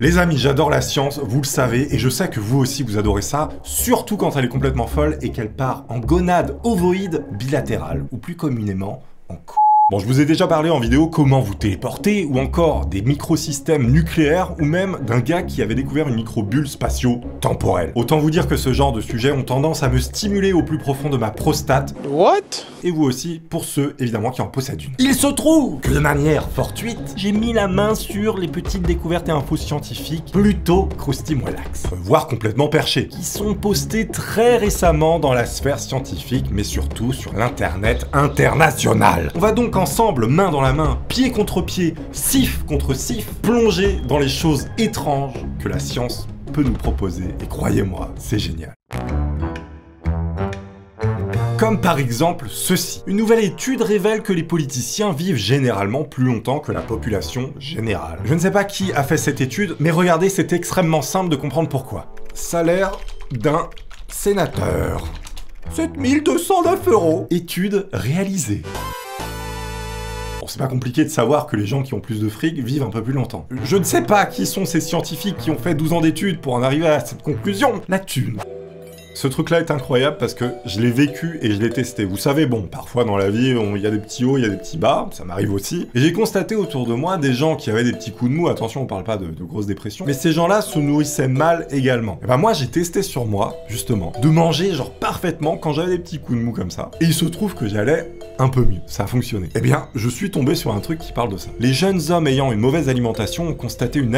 Les amis, j'adore la science, vous le savez, et je sais que vous aussi vous adorez ça, surtout quand elle est complètement folle et qu'elle part en gonade ovoïde bilatérale, ou plus communément en Bon, je vous ai déjà parlé en vidéo comment vous téléporter, ou encore des microsystèmes nucléaires, ou même d'un gars qui avait découvert une microbulle spatio-temporelle. Autant vous dire que ce genre de sujets ont tendance à me stimuler au plus profond de ma prostate. What? Et vous aussi, pour ceux, évidemment, qui en possèdent une. Il se trouve que de manière fortuite, j'ai mis la main sur les petites découvertes et infos scientifiques plutôt croustimoilax, voire complètement perchées, qui sont postées très récemment dans la sphère scientifique, mais surtout sur l'internet international. On va donc ensemble, main dans la main, pied contre pied, sif contre sif, plonger dans les choses étranges que la science peut nous proposer. Et croyez-moi, c'est génial. Comme par exemple ceci. Une nouvelle étude révèle que les politiciens vivent généralement plus longtemps que la population générale. Je ne sais pas qui a fait cette étude, mais regardez, c'est extrêmement simple de comprendre pourquoi. Salaire d'un sénateur. 7209 €. Étude réalisée. Bon, c'est pas compliqué de savoir que les gens qui ont plus de fric vivent un peu plus longtemps. Je ne sais pas qui sont ces scientifiques qui ont fait 12 ans d'études pour en arriver à cette conclusion. La thune. Ce truc-là est incroyable parce que je l'ai vécu et je l'ai testé. Vous savez, bon, parfois dans la vie, il y a des petits hauts, il y a des petits bas, ça m'arrive aussi. Et j'ai constaté autour de moi des gens qui avaient des petits coups de mou, attention, on parle pas de grosses dépressions, mais ces gens-là se nourrissaient mal également. Et ben moi, j'ai testé sur moi, justement, de manger genre parfaitement quand j'avais des petits coups de mou comme ça. Et il se trouve que j'allais un peu mieux, ça a fonctionné. Eh bien, je suis tombé sur un truc qui parle de ça. Les jeunes hommes ayant une mauvaise alimentation ont constaté une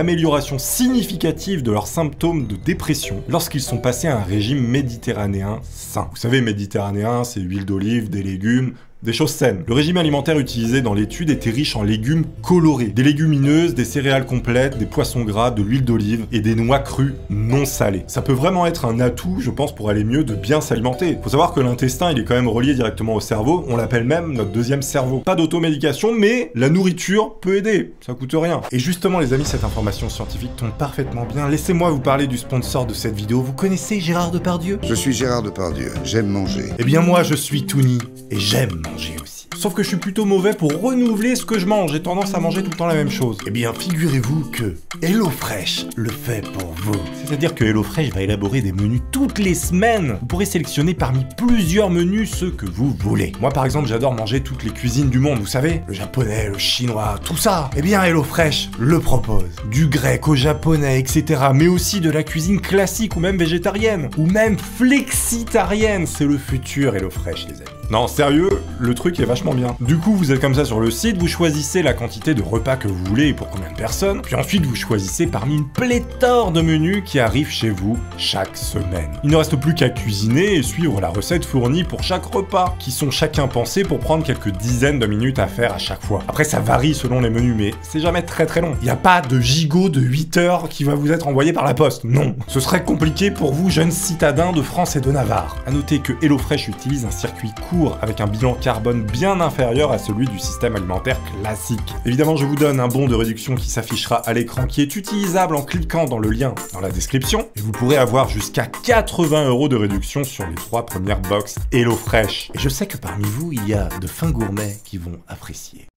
significative de leurs symptômes de dépression lorsqu'ils sont passés à un régime méditerranéen sain. Vous savez, méditerranéen, c'est huile d'olive, des légumes, des choses saines. Le régime alimentaire utilisé dans l'étude était riche en légumes colorés, des légumineuses, des céréales complètes, des poissons gras, de l'huile d'olive et des noix crues non salées. Ça peut vraiment être un atout, je pense, pour aller mieux de bien s'alimenter. Faut savoir que l'intestin, il est quand même relié directement au cerveau, on l'appelle même notre deuxième cerveau. Pas d'automédication, mais la nourriture peut aider, ça coûte rien. Et justement les amis, cette information scientifique tombe parfaitement bien. Laissez-moi vous parler du sponsor de cette vidéo. Vous connaissez Gérard Depardieu? Je suis Gérard Depardieu, j'aime manger. Eh bien moi, je suis Touni, et j'aime manger aussi. Sauf que je suis plutôt mauvais pour renouveler ce que je mange, j'ai tendance à manger tout le temps la même chose. Eh bien, figurez-vous que HelloFresh le fait pour vous. C'est-à-dire que HelloFresh va élaborer des menus toutes les semaines. Vous pourrez sélectionner parmi plusieurs menus ceux que vous voulez. Moi par exemple, j'adore manger toutes les cuisines du monde, vous savez, le japonais, le chinois, tout ça. Eh bien, HelloFresh le propose. Du grec au japonais, etc. Mais aussi de la cuisine classique ou même végétarienne. Ou même flexitarienne. C'est le futur HelloFresh, les amis. Non, sérieux, le truc est vachement bien. Du coup, vous êtes comme ça sur le site, vous choisissez la quantité de repas que vous voulez et pour combien de personnes, puis ensuite vous choisissez parmi une pléthore de menus qui arrivent chez vous chaque semaine. Il ne reste plus qu'à cuisiner et suivre la recette fournie pour chaque repas, qui sont chacun pensés pour prendre quelques dizaines de minutes à faire à chaque fois. Après, ça varie selon les menus, mais c'est jamais très long. Il n'y a pas de gigot de 8 heures qui va vous être envoyé par la poste, non. Ce serait compliqué pour vous, jeunes citadins de France et de Navarre. À noter que HelloFresh utilise un circuit court avec un bilan carbone bien inférieur à celui du système alimentaire classique. Évidemment, je vous donne un bon de réduction qui s'affichera à l'écran, qui est utilisable en cliquant dans le lien dans la description, et vous pourrez avoir jusqu'à 80 € de réduction sur les 3 premières box HelloFresh. Et je sais que parmi vous, il y a de fins gourmets qui vont apprécier.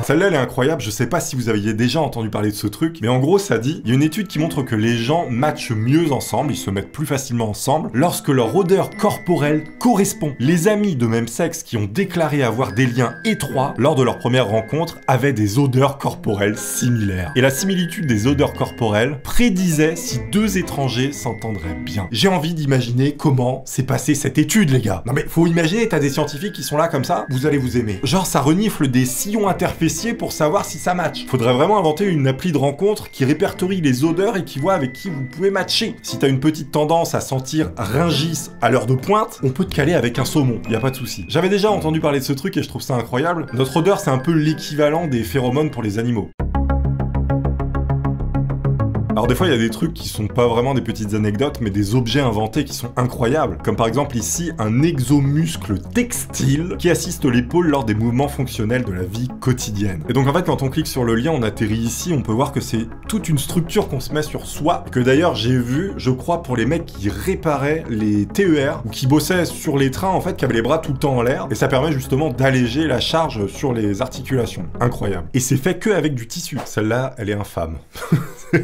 Celle-là, elle est incroyable, je sais pas si vous aviez déjà entendu parler de ce truc, mais en gros, ça dit, il y a une étude qui montre que les gens matchent mieux ensemble, ils se mettent plus facilement ensemble, lorsque leur odeur corporelle correspond. Les amis de même sexe qui ont déclaré avoir des liens étroits lors de leur première rencontre avaient des odeurs corporelles similaires. Et la similitude des odeurs corporelles prédisait si deux étrangers s'entendraient bien. J'ai envie d'imaginer comment s'est passée cette étude, les gars. Non mais, faut imaginer, t'as des scientifiques qui sont là comme ça, vous allez vous aimer. Genre, ça renifle des sillons interféciés pour savoir si ça match. Faudrait vraiment inventer une appli de rencontre qui répertorie les odeurs et qui voit avec qui vous pouvez matcher. Si t'as une petite tendance à sentir ringis à l'heure de pointe, on peut te caler avec un saumon, y a pas de souci. J'avais déjà entendu parler de ce truc et je trouve ça incroyable. Notre odeur, c'est un peu l'équivalent des phéromones pour les animaux. Alors des fois, il y a des trucs qui sont pas vraiment des petites anecdotes, mais des objets inventés qui sont incroyables. Comme par exemple ici, un exomuscle textile qui assiste l'épaule lors des mouvements fonctionnels de la vie quotidienne. Et donc en fait, quand on clique sur le lien, on atterrit ici, on peut voir que c'est toute une structure qu'on se met sur soi, que d'ailleurs j'ai vu, je crois, pour les mecs qui réparaient les TER, ou qui bossaient sur les trains, en fait, qui avaient les bras tout le temps en l'air, et ça permet justement d'alléger la charge sur les articulations. Incroyable. Et c'est fait que avec du tissu. Celle-là, elle est infâme.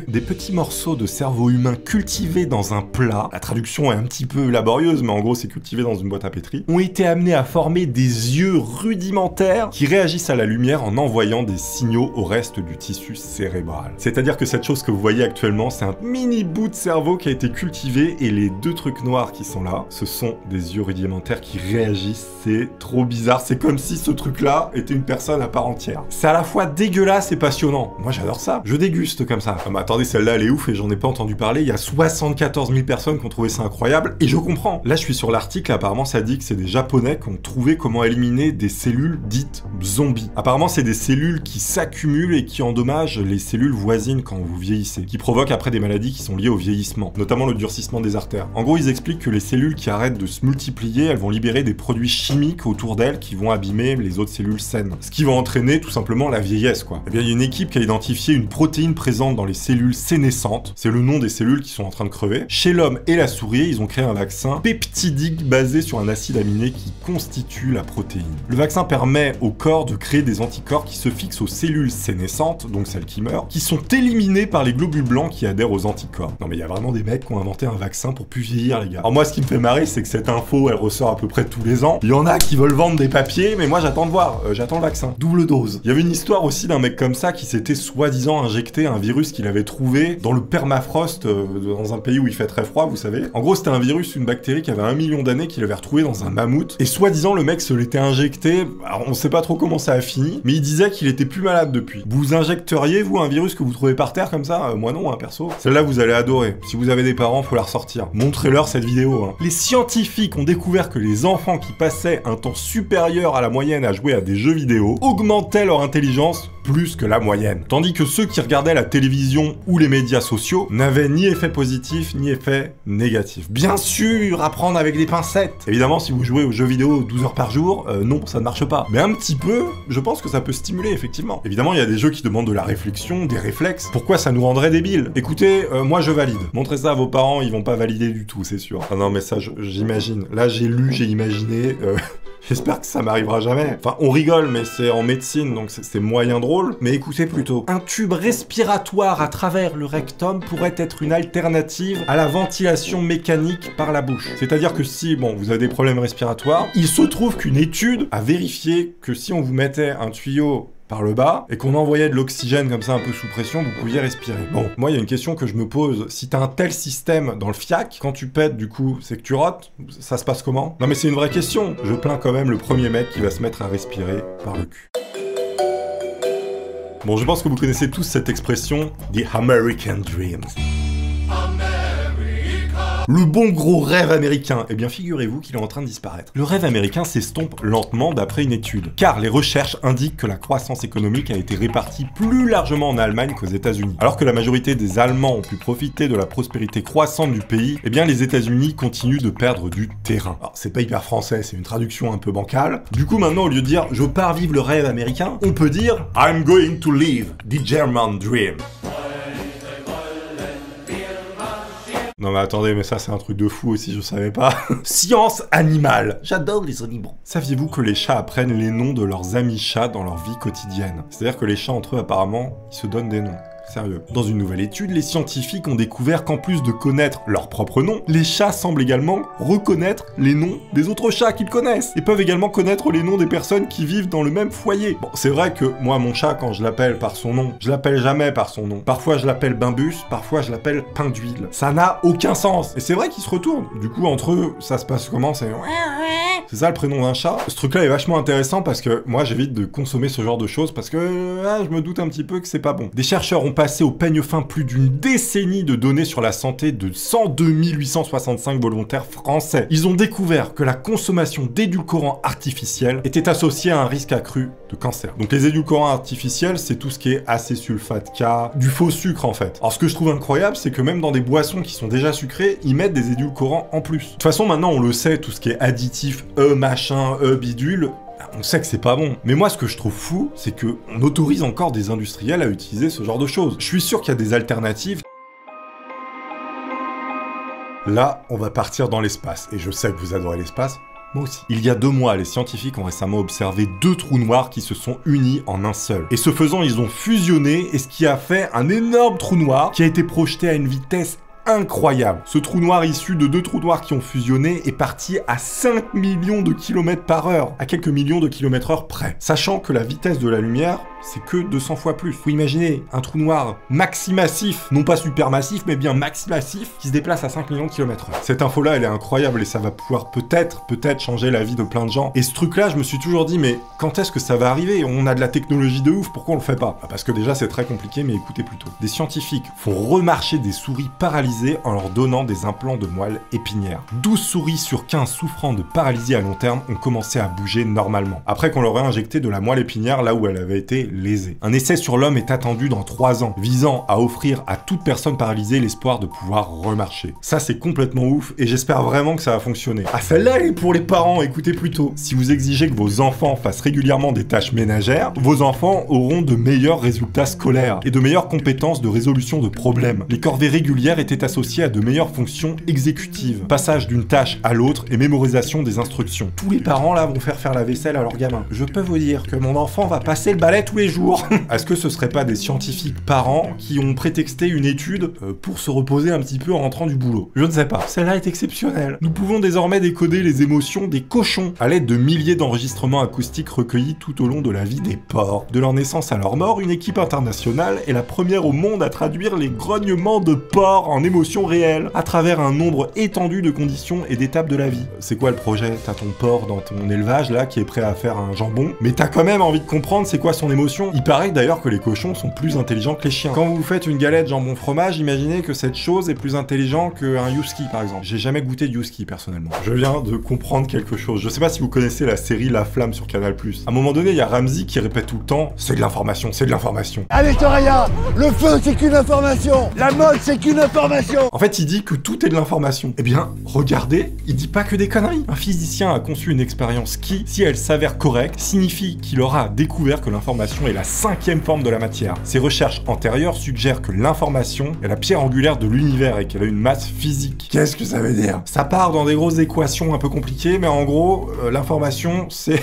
Des petits morceaux de cerveau humain cultivés dans un plat, la traduction est un petit peu laborieuse, mais en gros c'est cultivé dans une boîte à pétri, ont été amenés à former des yeux rudimentaires qui réagissent à la lumière en envoyant des signaux au reste du tissu cérébral. C'est-à-dire que cette chose que vous voyez actuellement, c'est un mini bout de cerveau qui a été cultivé, et les deux trucs noirs qui sont là, ce sont des yeux rudimentaires qui réagissent. C'est trop bizarre, c'est comme si ce truc-là était une personne à part entière. C'est à la fois dégueulasse et passionnant. Moi j'adore ça, je déguste comme ça. Ah, mais attendez, celle-là elle est ouf et j'en ai pas entendu parler. Il y a 74 000 personnes qui ont trouvé ça incroyable, et je comprends. Là je suis sur l'article, apparemment ça dit que c'est des japonais qui ont trouvé comment éliminer des cellules dites zombies. Apparemment c'est des cellules qui s'accumulent et qui endommagent les cellules voisines quand vous vieillissez, qui provoquent après des maladies qui sont liées au vieillissement, notamment le durcissement des artères. En gros ils expliquent que les cellules qui arrêtent de se multiplier, elles vont libérer des produits chimiques autour d'elles qui vont abîmer les autres cellules saines, ce qui va entraîner tout simplement la vieillesse quoi. Et bien il y a une équipe qui a identifié une protéine présente dans les cellules sénescentes, c'est le nom des cellules qui sont en train de crever. Chez l'homme et la souris, ils ont créé un vaccin peptidique basé sur un acide aminé qui constitue la protéine. Le vaccin permet au corps de créer des anticorps qui se fixent aux cellules sénescentes, donc celles qui meurent, qui sont éliminées par les globules blancs qui adhèrent aux anticorps. Non mais il y a vraiment des mecs qui ont inventé un vaccin pour plus vieillir les gars. Alors moi ce qui me fait marrer c'est que cette info elle ressort à peu près tous les ans. Il y en a qui veulent vendre des papiers, mais moi j'attends de voir, j'attends le vaccin. Double dose. Il y avait une histoire aussi d'un mec comme ça qui s'était soi-disant injecté un virus qu'il avait trouvé dans le permafrost, dans un pays où il fait très froid, vous savez. En gros c'était un virus, une bactérie qui avait 1 million d'années qu'il avait retrouvé dans un mammouth, et soi-disant le mec se l'était injecté, alors on sait pas trop comment ça a fini, mais il disait qu'il était plus malade depuis. Vous injecteriez vous un virus que vous trouvez par terre comme ça? Moi non, hein, perso. Celle-là vous allez adorer. Si vous avez des parents, faut la ressortir. Montrez-leur cette vidéo. Hein. Les scientifiques ont découvert que les enfants qui passaient un temps supérieur à la moyenne à jouer à des jeux vidéo augmentaient leur intelligence plus que la moyenne. Tandis que ceux qui regardaient la télévision ou les médias sociaux n'avaient ni effet positif ni effet négatif. Bien sûr, apprendre avec des pincettes. Évidemment, si vous jouez aux jeux vidéo 12 heures par jour, non, ça ne marche pas. Mais un petit peu, je pense que ça peut stimuler, effectivement. Évidemment, il y a des jeux qui demandent de la réflexion, des réflexes. Pourquoi ça nous rendrait débiles? Écoutez, moi je valide. Montrez ça à vos parents, ils vont pas valider du tout, c'est sûr. Ah non, mais ça, j'imagine. Là, j'ai lu, j'ai imaginé... J'espère que ça m'arrivera jamais. Enfin, on rigole, mais c'est en médecine, donc c'est moyen drôle. Mais écoutez plutôt. Un tube respiratoire à travers le rectum pourrait être une alternative à la ventilation mécanique par la bouche. C'est-à-dire que si, bon, vous avez des problèmes respiratoires, il se trouve qu'une étude a vérifié que si on vous mettait un tuyau par le bas, et qu'on envoyait de l'oxygène comme ça un peu sous pression, vous pouviez respirer. Bon, moi il y a une question que je me pose, si t'as un tel système dans le fiac, quand tu pètes du coup, c'est que tu rotes, ça se passe comment? Non mais c'est une vraie question, je plains quand même le premier mec qui va se mettre à respirer par le cul. Bon, je pense que vous connaissez tous cette expression, The American Dream. Le bon gros rêve américain, eh bien figurez-vous qu'il est en train de disparaître. Le rêve américain s'estompe lentement d'après une étude, car les recherches indiquent que la croissance économique a été répartie plus largement en Allemagne qu'aux États-Unis. Alors que la majorité des Allemands ont pu profiter de la prospérité croissante du pays, eh bien les États-Unis continuent de perdre du terrain. Alors c'est pas hyper français, c'est une traduction un peu bancale. Du coup maintenant au lieu de dire je pars vivre le rêve américain, on peut dire I'm going to live the German dream. Non mais attendez, mais ça c'est un truc de fou aussi, je savais pas. Science animale. J'adore les animaux. Saviez-vous que les chats apprennent les noms de leurs amis chats dans leur vie quotidienne? C'est-à-dire que les chats entre eux apparemment, ils se donnent des noms. Sérieux. Dans une nouvelle étude, les scientifiques ont découvert qu'en plus de connaître leur propre nom, les chats semblent également reconnaître les noms des autres chats qu'ils connaissent, et peuvent également connaître les noms des personnes qui vivent dans le même foyer. Bon, c'est vrai que moi, mon chat, quand je l'appelle par son nom, je l'appelle jamais par son nom. Parfois, je l'appelle Bimbus, parfois, je l'appelle Pain d'huile. Ça n'a aucun sens. Et c'est vrai qu'ils se retournent. Du coup, entre eux, ça se passe comment? C'est... C'est ça le prénom d'un chat? Ce truc-là est vachement intéressant parce que moi j'évite de consommer ce genre de choses parce que je me doute un petit peu que c'est pas bon. Des chercheurs ont passé au peigne fin plus d'une décennie de données sur la santé de 102 865 volontaires français. Ils ont découvert que la consommation d'édulcorants artificiels était associée à un risque accru de cancer. Donc les édulcorants artificiels, c'est tout ce qui est acésulfate K, du faux sucre en fait. Alors ce que je trouve incroyable, c'est que même dans des boissons qui sont déjà sucrées, ils mettent des édulcorants en plus. De toute façon, maintenant on le sait, tout ce qui est additif, machin, bidule, on sait que c'est pas bon. Mais moi, ce que je trouve fou, c'est que on autorise encore des industriels à utiliser ce genre de choses. Je suis sûr qu'il y a des alternatives. Là, on va partir dans l'espace. Et je sais que vous adorez l'espace. Moi aussi. Il y a 2 mois, les scientifiques ont récemment observé 2 trous noirs qui se sont unis en un seul. Et ce faisant, ils ont fusionné, et ce qui a fait un énorme trou noir qui a été projeté à une vitesse incroyable. Ce trou noir issu de 2 trous noirs qui ont fusionné est parti à 5 millions de kilomètres par heure, à quelques millions de kilomètres heure près. Sachant que la vitesse de la lumière, c'est que 200 fois plus. Faut imaginer un trou noir maximassif, non pas supermassif, mais bien maximassif, qui se déplace à 5 millions de kilomètres heure. Cette info-là, elle est incroyable et ça va pouvoir peut-être changer la vie de plein de gens. Et ce truc-là, je me suis toujours dit, mais quand est-ce que ça va arriver? On a de la technologie de ouf, pourquoi on le fait pas? Parce que déjà, c'est très compliqué, mais écoutez plutôt. Des scientifiques font remarcher des souris paralysées en leur donnant des implants de moelle épinière. 12 souris sur 15 souffrant de paralysie à long terme ont commencé à bouger normalement, après qu'on leur ait injecté de la moelle épinière là où elle avait été lésée. Un essai sur l'homme est attendu dans 3 ans, visant à offrir à toute personne paralysée l'espoir de pouvoir remarcher. Ça, c'est complètement ouf, et j'espère vraiment que ça va fonctionner. Ah, celle-là, elle est pour les parents, écoutez plutôt. Si vous exigez que vos enfants fassent régulièrement des tâches ménagères, vos enfants auront de meilleurs résultats scolaires, et de meilleures compétences de résolution de problèmes. Les corvées régulières étaient associées à de meilleures fonctions exécutives, passage d'une tâche à l'autre et mémorisation des instructions. Tous les parents, là, vont faire la vaisselle à leur gamin. Je peux vous dire que mon enfant va passer le balai tous les jours. Est-ce que ce serait pas des scientifiques parents qui ont prétexté une étude pour se reposer un petit peu en rentrant du boulot? Je ne sais pas. Celle-là est exceptionnelle. Nous pouvons désormais décoder les émotions des cochons à l'aide de milliers d'enregistrements acoustiques recueillis tout au long de la vie des porcs. De leur naissance à leur mort, une équipe internationale est la première au monde à traduire les grognements de porcs en émotions réelles à travers un nombre étendu de conditions et d'étapes de la vie. C'est quoi le projet? T'as ton porc dans ton élevage là qui est prêt à faire un jambon, mais t'as quand même envie de comprendre c'est quoi son émotion. Il paraît d'ailleurs que les cochons sont plus intelligents que les chiens. Quand vous faites une galette jambon fromage, imaginez que cette chose est plus intelligent qu'un Youski par exemple. J'ai jamais goûté de Youski personnellement. Je viens de comprendre quelque chose. Je sais pas si vous connaissez la série La Flamme sur Canal+. À un moment donné, il y a Ramsey qui répète tout le temps « C'est de l'information, c'est de l'information ». Allez Soraya, le feu c'est qu'une information, la mode c'est qu'une information. En fait, il dit que tout est de l'information. Eh bien, regardez, il dit pas que des conneries. Un physicien a conçu une expérience qui, si elle s'avère correcte, signifie qu'il aura découvert que l'information est la 5e forme de la matière. Ses recherches antérieures suggèrent que l'information est la pierre angulaire de l'univers et qu'elle a une masse physique. Qu'est-ce que ça veut dire? Ça part dans des grosses équations un peu compliquées, mais en gros, l'information, c'est...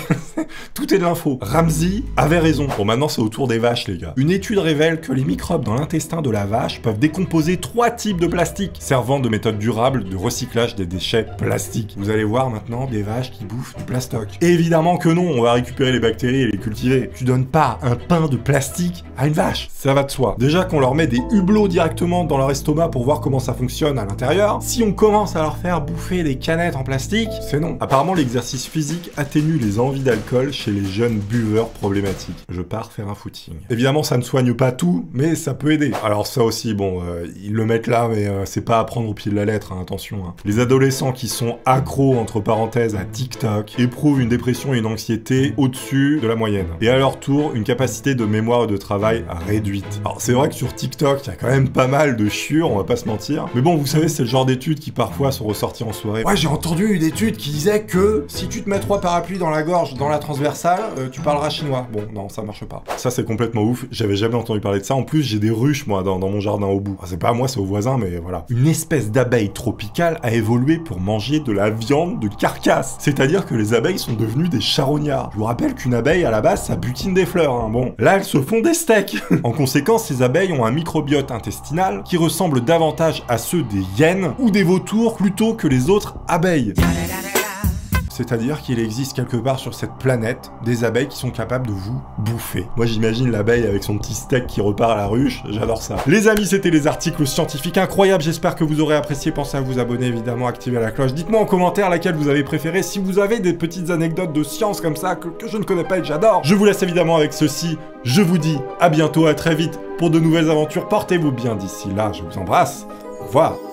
tout est de l'info. Ramsey avait raison. Bon, maintenant, c'est au tour des vaches, les gars. Une étude révèle que les microbes dans l'intestin de la vache peuvent décomposer 3 types de plastique, servant de méthode durable de recyclage des déchets plastiques. Vous allez voir maintenant des vaches qui bouffent du plastoc. Évidemment que non, on va récupérer les bactéries et les cultiver. Tu donnes pas un pain de plastique à une vache. Ça va de soi. Déjà qu'on leur met des hublots directement dans leur estomac pour voir comment ça fonctionne à l'intérieur, si on commence à leur faire bouffer des canettes en plastique, c'est non. Apparemment, l'exercice physique atténue les envies d'alcool chez les jeunes buveurs problématiques. Je pars faire un footing. Évidemment, ça ne soigne pas tout, mais ça peut aider. Alors ça aussi, bon, ils le mettent là, mais c'est pas à prendre au pied de la lettre, hein, attention. Hein. Les adolescents qui sont accros, entre parenthèses, à TikTok, éprouvent une dépression et une anxiété au-dessus de la moyenne. Et à leur tour, une capacité de mémoire et de travail réduite. Alors c'est vrai que sur TikTok, il y a quand même pas mal de chiures, on va pas se mentir. Mais bon, vous savez, c'est le genre d'études qui parfois sont ressorties en soirée. Ouais, j'ai entendu une étude qui disait que si tu te mets 3 parapluies dans la gorge, dans la transversale, tu parleras chinois. Bon, non, ça marche pas. Ça, c'est complètement ouf. J'avais jamais entendu parler de ça. En plus, j'ai des ruches, moi, dans mon jardin au bout. Enfin, c'est pas à moi, c'est aux voisins, mais voilà. Une espèce d'abeille tropicale a évolué pour manger de la viande de carcasse. C'est-à-dire que les abeilles sont devenues des charognards. Je vous rappelle qu'une abeille, à la base, ça butine des fleurs, hein. Bon, là, elles se font des steaks. En conséquence, ces abeilles ont un microbiote intestinal qui ressemble davantage à ceux des hyènes ou des vautours plutôt que les autres abeilles. c'est-à-dire qu'il existe quelque part sur cette planète des abeilles qui sont capables de vous bouffer. Moi j'imagine l'abeille avec son petit steak qui repart à la ruche, j'adore ça. Les amis, c'était les articles scientifiques incroyables, j'espère que vous aurez apprécié, pensez à vous abonner évidemment, activer la cloche. Dites-moi en commentaire laquelle vous avez préféré, si vous avez des petites anecdotes de science comme ça que je ne connais pas et que j'adore. Je vous laisse évidemment avec ceci, je vous dis à bientôt, à très vite pour de nouvelles aventures, portez-vous bien d'ici là, je vous embrasse, au revoir.